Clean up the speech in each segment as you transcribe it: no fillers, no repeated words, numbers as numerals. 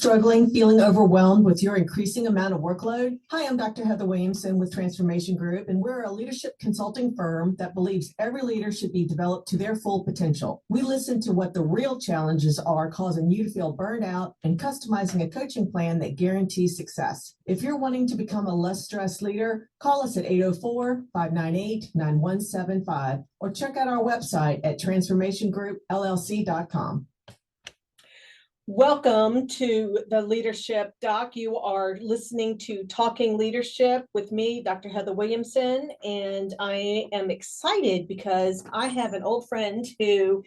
Struggling, feeling overwhelmed with your increasing amount of workload? Hi, I'm Dr. Heather Williamson with Transformation Group, and we're a leadership consulting firm that believes every leader should be developed to their full potential. We listen to what the real challenges are causing you to feel burned out and customizing a coaching plan that guarantees success. If you're wanting to become a less stressed leader, call us at 804-598-9175 or check out our website at transformationgroupllc.com. Welcome to the Leadership Doc. You are listening to Talking Leadership with me, Dr. Heather Williamson, and I am excited because I have an old friend who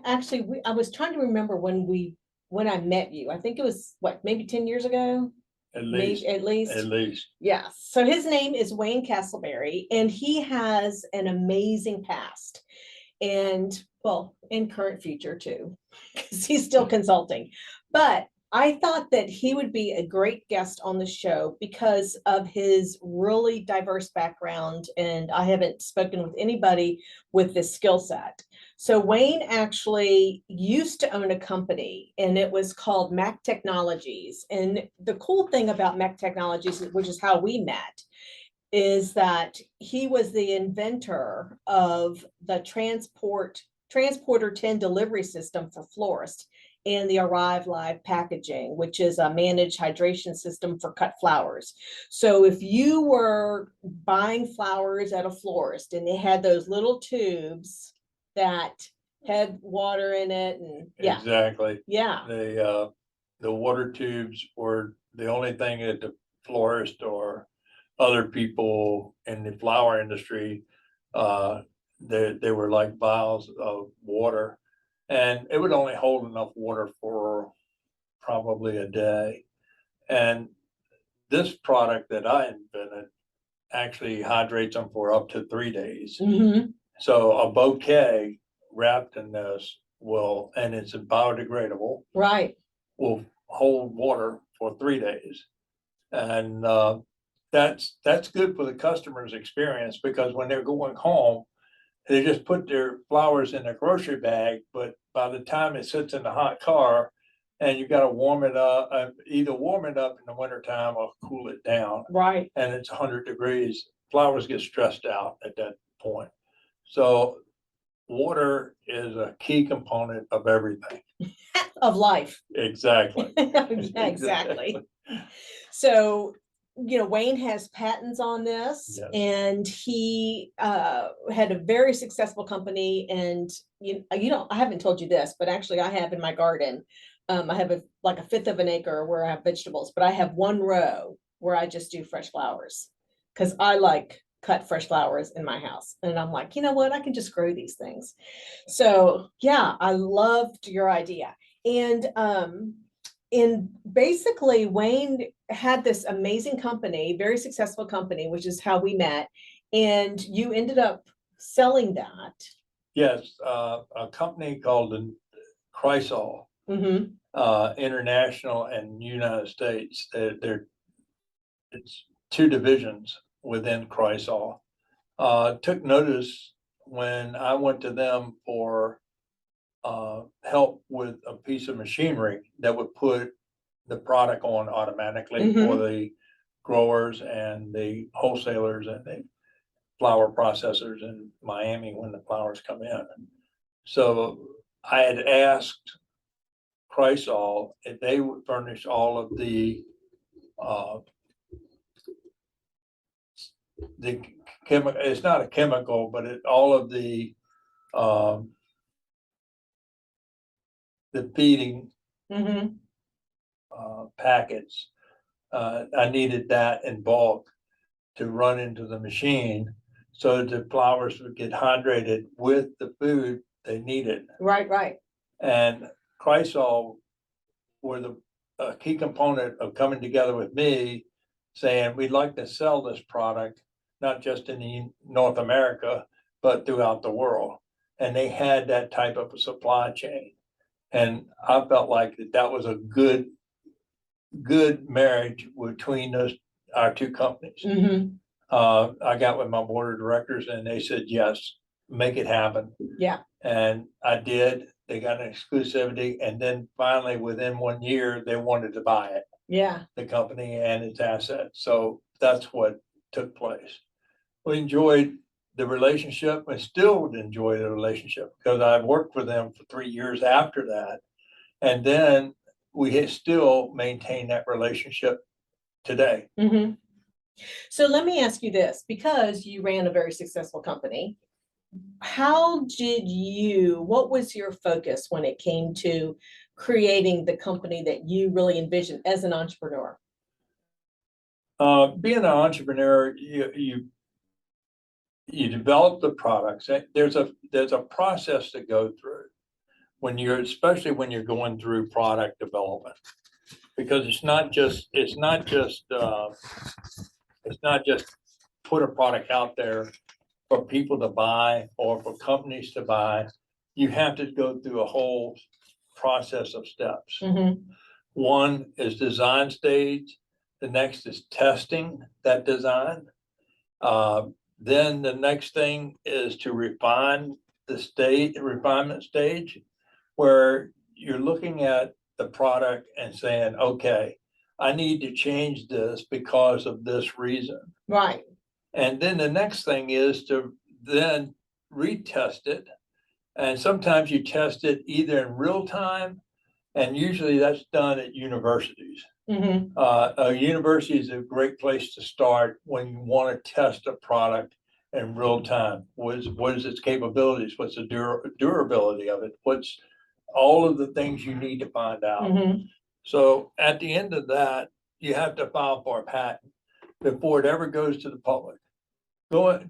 actually, I was trying to remember when I met you. I think it was, maybe 10 years ago? At least. At least. Yeah. So his name is Wayne Castleberry, and he has an amazing past. And well, in current future too, because he's still consulting. But I thought that he would be a great guest on the show because of his really diverse background. And I haven't spoken with anybody with this skill set. So Wayne actually used to own a company, and it was called Mac Technologies. And the cool thing about Mac Technologies, which is how we met, is that he was the inventor of the transporter 10 delivery system for florists and the Arrive Live packaging, which is a managed hydration system for cut flowers. So if you were buying flowers at a florist and they had those little tubes that had water in it, and yeah, Exactly. yeah, The water tubes were the only thing that the florist or other people in the flower industry, they were like vials of water, and it would only hold enough water for probably a day. And this product that I invented actually hydrates them for up to 3 days. mm-hmm. So a bouquet wrapped in this and it's biodegradable, Right, will hold water for 3 days. And that's good for the customer's experience, because when they're going home, they just put their flowers in a grocery bag, but by the time it sits in the hot car and you got to warm it up, either warm it up in the wintertime or cool it down, right. and it's 100 degrees, flowers get stressed out at that point. So water is a key component of everything. Of life. Exactly. Exactly. So, Wayne has patents on this. Yes. And he had a very successful company. And, I haven't told you this, but actually I have in my garden, I have a fifth of an acre where I have vegetables, but I have one row where I just do fresh flowers because I like cut fresh flowers in my house. And I'm like, you know what, I can just grow these things. So yeah, I loved your idea. And basically Wayne had this amazing company, very successful company, which is how we met. And you ended up selling that. Yes, a company called Chrysol, Mm-hmm. International and United States. It's two divisions within Chrysol. Took notice when I went to them for help with a piece of machinery that would put the product on automatically for the growers and the wholesalers and the flower processors in Miami when the flowers come in. So I had asked Chrysol if they would furnish all of the chemical. It's not a chemical, but all of the feeding packets. I needed that in bulk to run into the machine so that the flowers would get hydrated with the food they needed. Right. And Chrysol were a key component of coming together with me, saying we'd like to sell this product, not just in North America, but throughout the world. And they had that type of a supply chain. And I felt like that was a good marriage between our two companies. I got with my board of directors and they said, yes, make it happen. Yeah. And I did. they got an exclusivity, and then finally, within 1 year, they wanted to buy it, Yeah. the company and its assets. So that's what took place. We enjoyed the relationship and still enjoy the relationship because I've worked for them for 3 years after that. And then we still maintain that relationship today. Mhm. So let me ask you this, because you ran a very successful company, what was your focus when it came to creating the company that you really envisioned as an entrepreneur? Being an entrepreneur, you develop the products. There's a process to go through especially when you're going through product development, because it's not just put a product out there for people to buy or for companies to buy. You have to go through a whole process of steps. Mhm. One is design stage. The next is testing that design. Then the next thing is to refine the refinement stage, where you're looking at the product and saying, okay, I need to change this because of this reason. Right. And then the next thing is to then retest it. And sometimes you test it either in real time, and usually that's done at universities. Mhm. A university is a great place to start when you want to test a product in real time. What is its capabilities? What's the durability of it? What's all of the things you need to find out? Mhm. So at the end of that, you have to file for a patent before it ever goes to the public.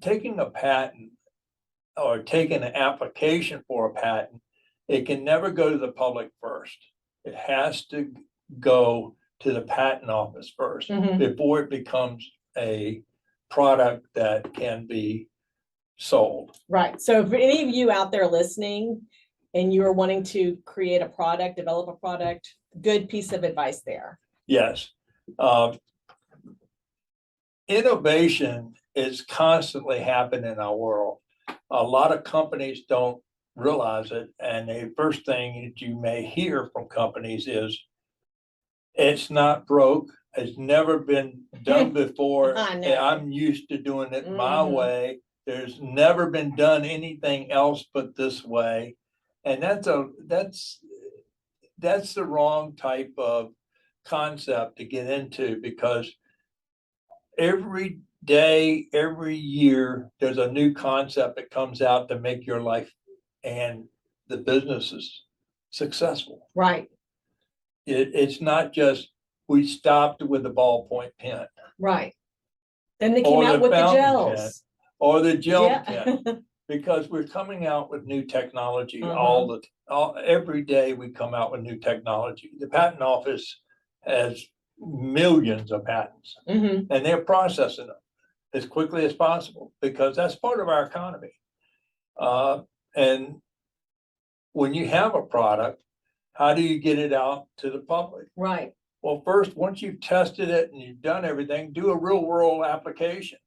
Taking a patent or taking an application for a patent, it can never go to the public first. It has to go to the patent office first Mhm. before it becomes a product that can be sold. Right. So for any of you out there listening and you are wanting to create a product, develop a product, good piece of advice there. Yes. Innovation is constantly happening in our world. A lot of companies don't realize it. And the first thing that you may hear from companies is, it's not broke. It's never been done before. I know. I'm used to doing it my Mhm. way. There's never been done anything else but this way. And that's the wrong type of concept to get into, because every day, every year, there's a new concept that comes out to make your life and the businesses successful. Right. It's not just, we stopped with the ballpoint pen Right. Then they came or out the with the fountain pen gels. or the gel Yeah. pen, because we're coming out with new technology Uh-huh. every day. We come out with new technology. The patent office has millions of patents, Mhm. and they're processing them as quickly as possible, because that's part of our economy. And when you have a product, how do you get it out to the public? Right. Well, first, once you've tested it and you've done everything, do a real world application,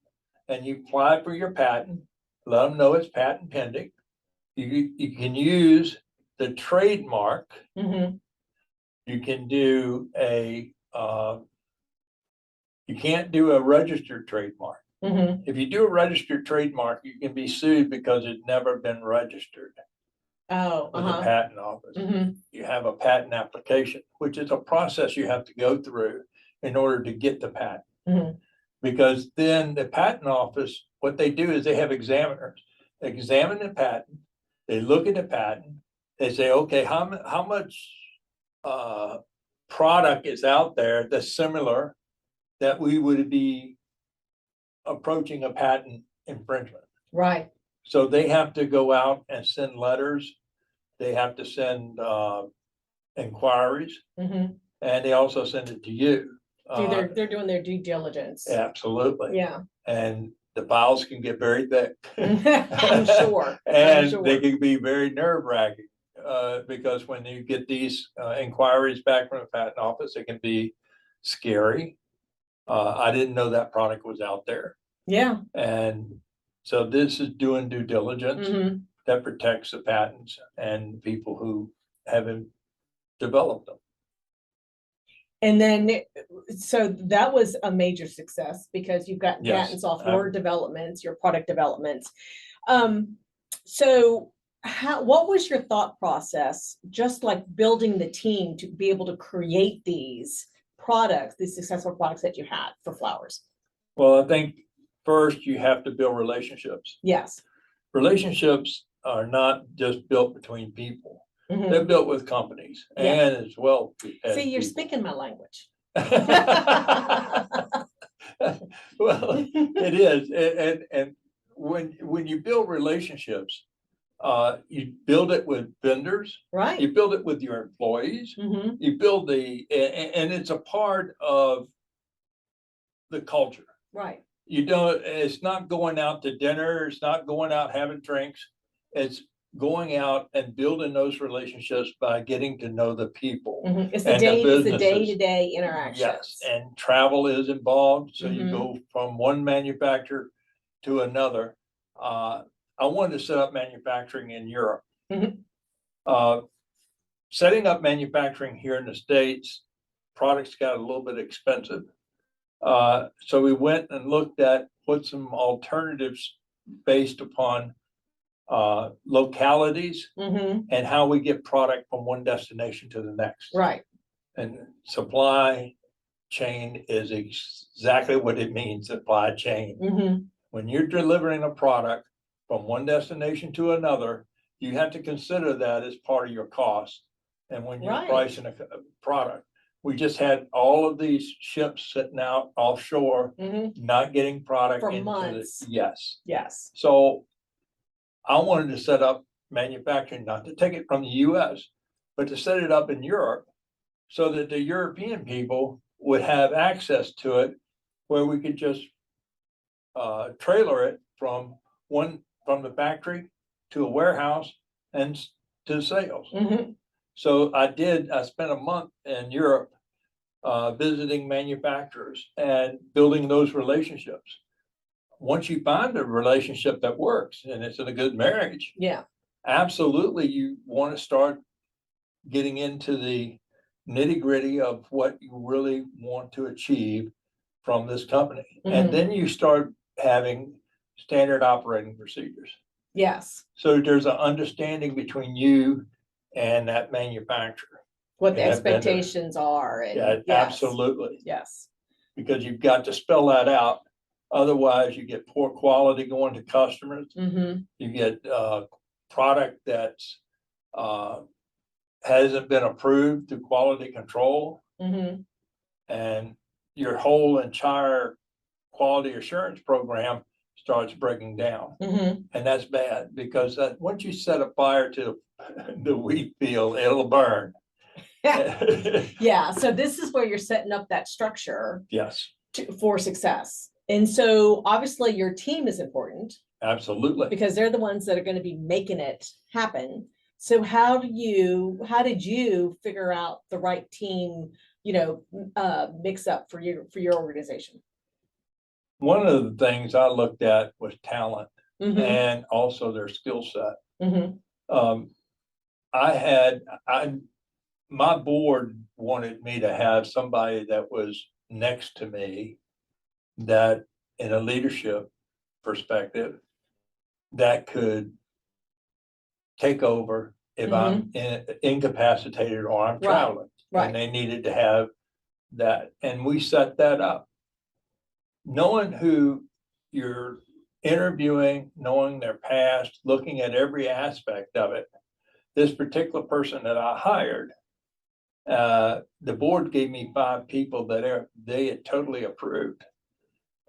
and you apply for your patent. Let them know it's patent pending. You can use the trademark. Mhm. You can do you can't do a registered trademark. Mhm. If you do a registered trademark, you can be sued because it's never been registered Oh, with the patent office. Mhm. You have a patent application, which is a process you have to go through in order to get the patent. Mhm. Because then the patent office, what they do is they have examiners examine the patent. They look at the patent. They say, okay, how much product is out there that's similar, that we would be approaching a patent infringement. Right. So they have to go out and send letters. They have to send inquiries, Mhm. and they also send it to you. They're doing their due diligence. Absolutely. Yeah. And the files can get very thick. I'm sure. And I'm sure. they can be very nerve-wracking, because when you get these inquiries back from the patent office, it can be scary. I didn't know that product was out there. Yeah. And so this is doing due diligence. Mhm. that protects the patents and people who haven't developed them. And then, so that was a major success because you've got Yes, patents off your developments, your product developments. So what was your thought process, just like building the team to be able to create these products, these successful products that you had for flowers? Well, I think first you have to build relationships. Yes. Relationships are not just built between people. Mhm. They're built with companies Yeah. and as well. As See, you're people. speaking my language. Well, it is. And when you build relationships, you build it with vendors, Right. you build it with your employees, Mhm. you build and it's a part of the culture. Right. You don't, it's not going out to dinner, it's not going out having drinks. It's going out and building those relationships by getting to know the people. Mhm. It's and the it's the businesses. day-to-day interactions. Yes, and travel is involved, so you Mhm. go from one manufacturer to another. I wanted to set up manufacturing in Europe. Mhm. Setting up manufacturing here in the States, products got a little bit expensive. So we went and looked at what some alternatives based upon localities Mhm. and how we get product from one destination to the next. Right. And supply chain is exactly what it means, supply chain. Mhm. When you're delivering a product from one destination to another, you have to consider that as part of your cost. And when you're Right. pricing a product, we just had all of these ships sitting out offshore, Mhm. not getting product For into months. yes. Yes. So I wanted to set up manufacturing, not to take it from the US, but to set it up in Europe so that the European people would have access to it, where we could just trailer it from the factory to a warehouse and to sales. Mhm. So I spent a month in Europe visiting manufacturers and building those relationships. Once you find a relationship that works and it's in a good marriage, Yeah. absolutely you want to start getting into the nitty gritty of what you really want to achieve from this company. And Mhm. then you start having standard operating procedures. Yes. So there's an understanding between you and that manufacturer. What the and that vendor. expectations are. And Yeah, yes. absolutely. Yes. Because you've got to spell that out. Otherwise, you get poor quality going to customers. Mhm. You get product that's hasn't been approved through quality control, Mhm. and your whole entire quality assurance program starts breaking down. Mhm. And that's bad because once you set a fire to the wheat field, it'll burn. Yeah. So this is where you're setting up that structure Yes, for success. And so obviously your team is important absolutely. because they're the ones that are going to be making it happen. So how did you figure out the right team, mix up for your organization? One of the things I looked at was talent Mhm. and also their skill set. Mhm. My board wanted me to have somebody that was next to me that in a leadership perspective that could take over if I'm incapacitated or I'm Right, traveling. right. And they needed to have that. And we set that up. Knowing who you're interviewing, knowing their past, looking at every aspect of it. This particular person that I hired, the board gave me 5 people that they had totally approved.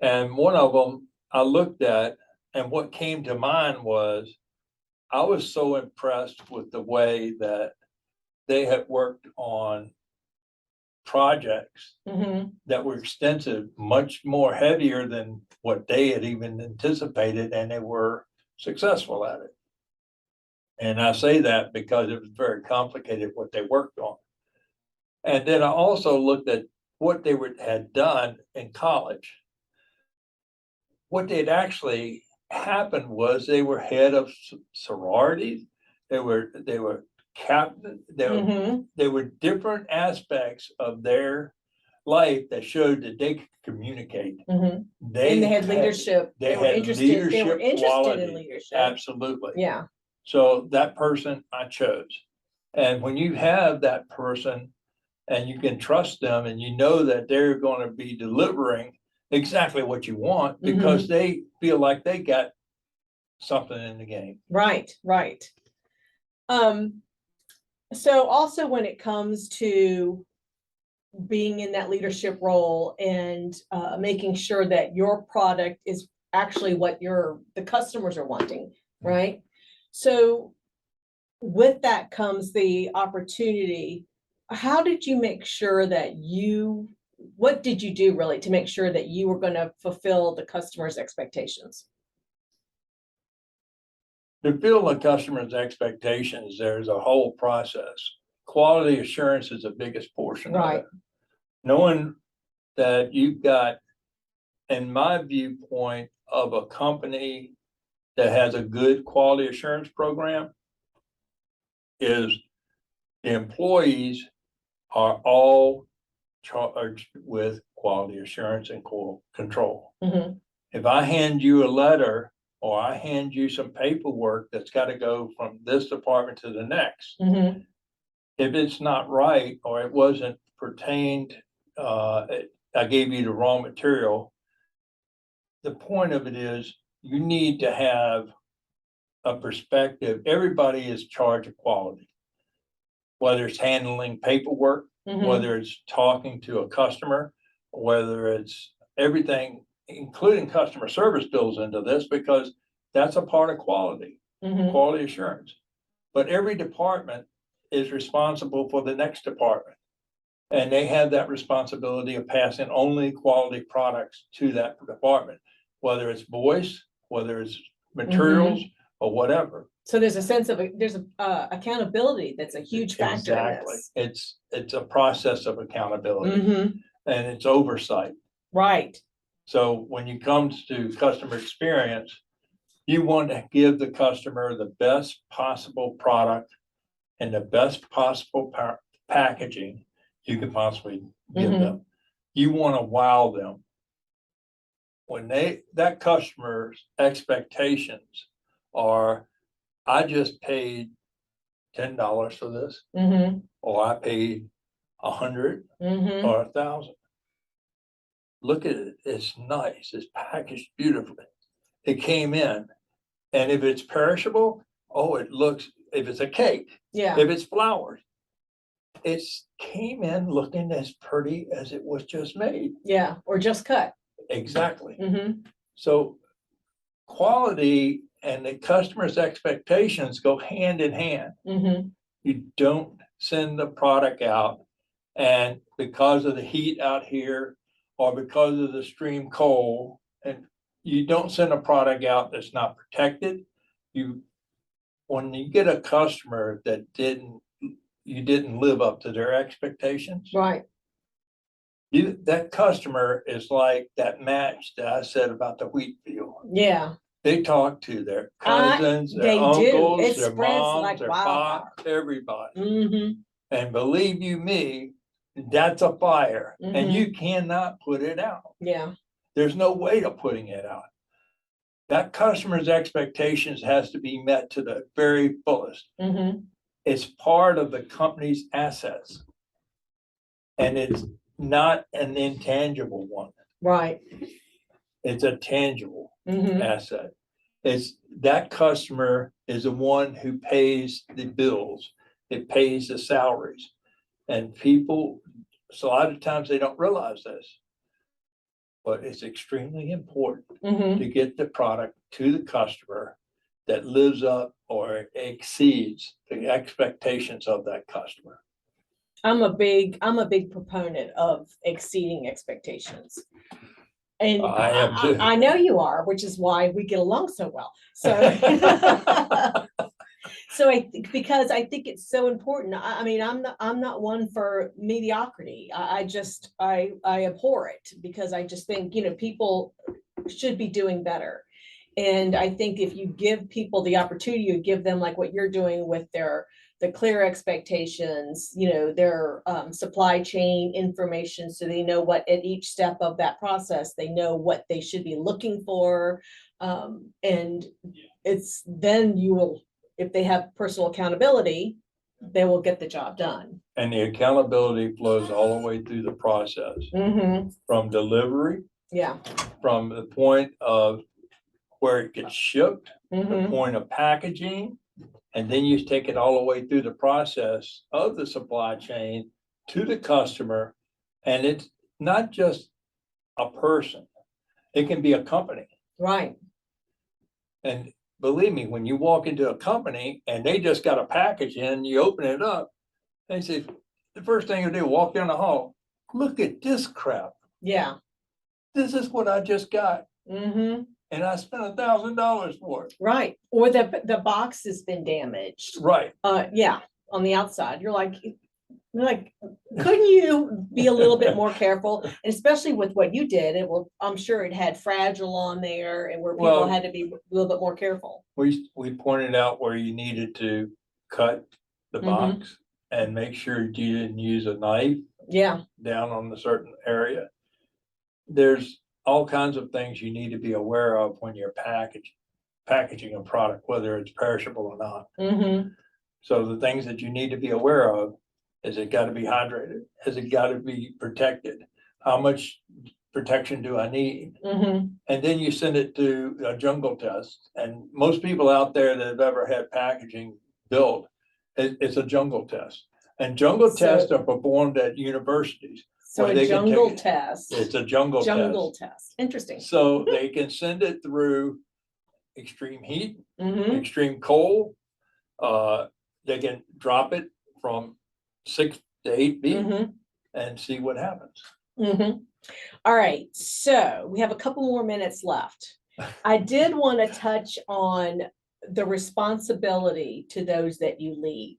And one of them I looked at, and what came to mind was I was so impressed with the way that they had worked on projects Mhm. that were extensive, much more heavier than what they had even anticipated, and they were successful at it. And I say that because it was very complicated what they worked on. And then I also looked at what they had done in college, what they'd actually happened was they were head of sororities. They were captain. Mhm. There were different aspects of their life that showed that they could communicate. Mhm. And they had leadership. They were had interested. They were leadership interested in quality. leadership. Absolutely. Yeah. So that person I chose. And when you have that person and you can trust them and you know that they're going to be delivering exactly what you want because they feel like they got something in the game. Right. Right. So also when it comes to being in that leadership role and making sure that your product is actually what the customers are wanting, right? So with that comes the opportunity. How did you make sure that what did you do really to make sure that you were going to fulfill the customer's expectations? To fulfill the customer's expectations, there's a whole process. Quality assurance is the biggest portion of Right. it. Knowing that you've got, in my viewpoint, of a company that has a good quality assurance program, is the employees are all charged with quality assurance and control. Mhm. If I hand you a letter or I hand you some paperwork that's got to go from this department to the next, Mhm. if it's not right or it wasn't pertained, I gave you the wrong material. The point of it is you need to have a perspective. Everybody is charged of quality, whether it's handling paperwork, Mhm. whether it's talking to a customer, whether it's everything, including customer service bills into this, because that's a part of quality, Mhm. quality assurance. But every department is responsible for the next department. And they have that responsibility of passing only quality products to that department, whether it's voice, whether it's materials or whatever. So there's a sense of there's accountability that's a huge factor in Exactly. this. It's a process of accountability Mhm. and it's oversight. Right. So when it comes to customer experience, you want to give the customer the best possible product and the best possible packaging you can possibly give them. You want to wow them. When that customer's expectations are, I just paid $10 for this, Mhm. or I paid 100 Mhm. or 1,000. Look at it. It's nice. It's packaged beautifully. It came in. And if it's perishable, if it's a cake, Yeah. if it's flowers, it came in looking as pretty as it was just made. Yeah. Or just cut. Exactly. Mhm. So quality and the customer's expectations go hand in hand. Mhm. You don't send the product out and because of the heat out here or because of the stream cold, and you don't send a product out that's not protected. When you get a customer that you didn't live up to their expectations, Right. that customer is like that match that I said about the wheat field. Yeah. They talk to their cousins, their They do. uncles, It their spreads moms, like their wildfire. pops, everybody. Mhm. And believe you me, that's a fire and Mhm. you cannot put it out. Yeah. There's no way of putting it out. That customer's expectations has to be met to the very fullest. Mhm. It's part of the company's assets. And it's not an intangible one. Right. It's a tangible Mhm. asset. It's that customer is the one who pays the bills. It pays the salaries. And people, so a lot of times they don't realize this, but it's extremely important Mhm. to get the product to the customer that lives up or exceeds the expectations of that customer. I'm a big proponent of exceeding expectations. And I am too. I know you are, which is why we get along so well. So so I think because I think it's so important. I mean, I'm not one for mediocrity. I abhor it because I just think, people should be doing better. And I think if you give people the opportunity, you give them like what you're doing with the clear expectations, their supply chain information, so they know what at each step of that process, they know what they should be looking for. And it's then if they have personal accountability, they will get the job done. And the accountability flows all the way through the process, from delivery, Yeah. from the point of where it gets shipped, the point of packaging, and then you take it all the way through the process of the supply chain to the customer. And it's not just a person, it can be a company. Right. And believe me, when you walk into a company and they just got a package in, you open it up, they say, the first thing you do, walk down the hall, look at this crap. Yeah. This is what I just got. And I spent $1,000 for it. Right. Or the box has been damaged. Right. Yeah, on the outside. You're like, couldn't you be a little bit more careful? And especially with what you did, I'm sure it had fragile on there, and where people had to be a little bit more careful. We pointed out where you needed to cut the box and make sure you didn't use a knife. Yeah. Down on a certain area. There's all kinds of things you need to be aware of when you're packaging a product, whether it's perishable or not. So the things that you need to be aware of is it got to be hydrated? Has it got to be protected? How much protection do I need? And then you send it to a jungle test. And most people out there that have ever had packaging built, it's a jungle test. And jungle tests are performed at universities. So a jungle test. It's a jungle test. Interesting. So they can send it through extreme heat, extreme cold. They can drop it from 6 to 8 feet and see what happens. All right. So we have a couple more minutes left. I did want to touch on the responsibility to those that you lead.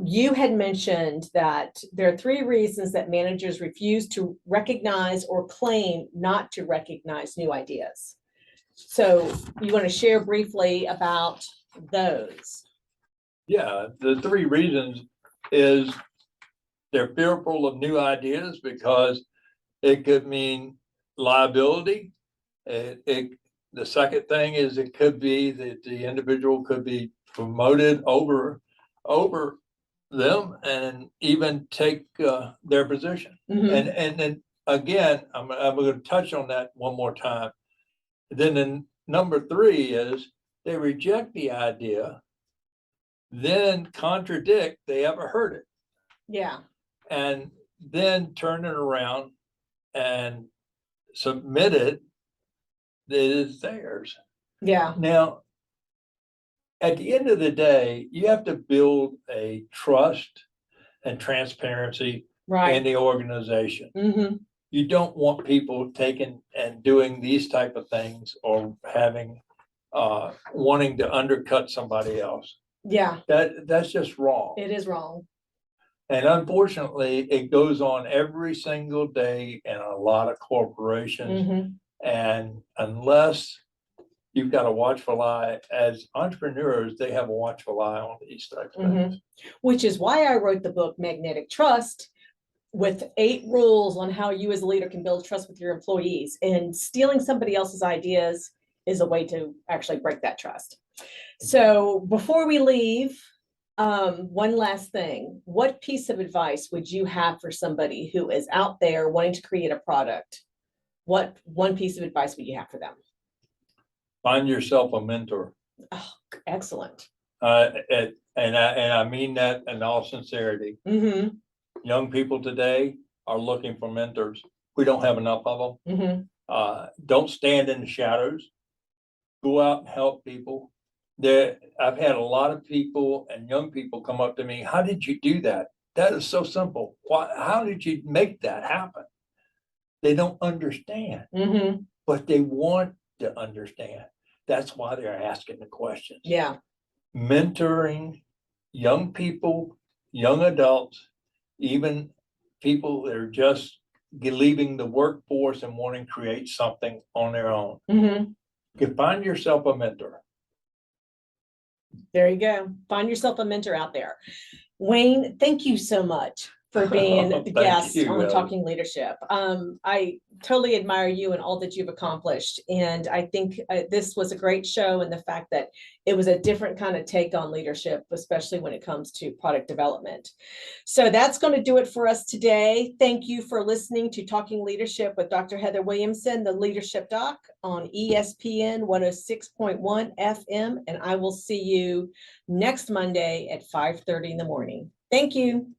You had mentioned that there are 3 reasons that managers refuse to recognize or claim not to recognize new ideas. So you want to share briefly about those? Yeah, the 3 reasons is they're fearful of new ideas because it could mean liability. The second thing is it could be that the individual could be promoted over them and even take their position. And then again, I'm going to touch on that one more time. Then number 3 is they reject the idea, then contradict they ever heard it. Yeah. And then turn it around and submit it that is theirs. Yeah. Now, at the end of the day, you have to build a trust and transparency in the organization. You don't want people taking and doing these type of things or having wanting to undercut somebody else. Yeah. That's just wrong. It is wrong. And unfortunately, it goes on every single day in a lot of corporations. And unless you've got a watchful eye, as entrepreneurs, they have a watchful eye on these types of things. Which is why I wrote the book Magnetic Trust, with 8 rules on how you as a leader can build trust with your employees. And stealing somebody else's ideas is a way to actually break that trust. So before we leave, one last thing. What piece of advice would you have for somebody who is out there wanting to create a product? What one piece of advice would you have for them? Find yourself a mentor. Oh, excellent. And I mean that in all sincerity. Young people today are looking for mentors. We don't have enough of them. Don't stand in the shadows. Go out and help people. I've had a lot of people and young people come up to me. How did you do that? That is so simple. How did you make that happen? They don't understand, but they want to understand. That's why they're asking the questions. Yeah. Mentoring young people, young adults, even people that are just leaving the workforce and wanting to create something on their own. You find yourself a mentor. There you go. Find yourself a mentor out there. Wayne, thank you so much for being the Thank guest you, on Ellie. Talking Leadership. I totally admire you and all that you've accomplished. And I think this was a great show, and the fact that it was a different kind of take on leadership, especially when it comes to product development. So that's going to do it for us today. Thank you for listening to Talking Leadership with Dr. Heather Williamson, the Leadership Doc on ESPN 106.1 FM. And I will see you next Monday at 5:30 in the morning. Thank you.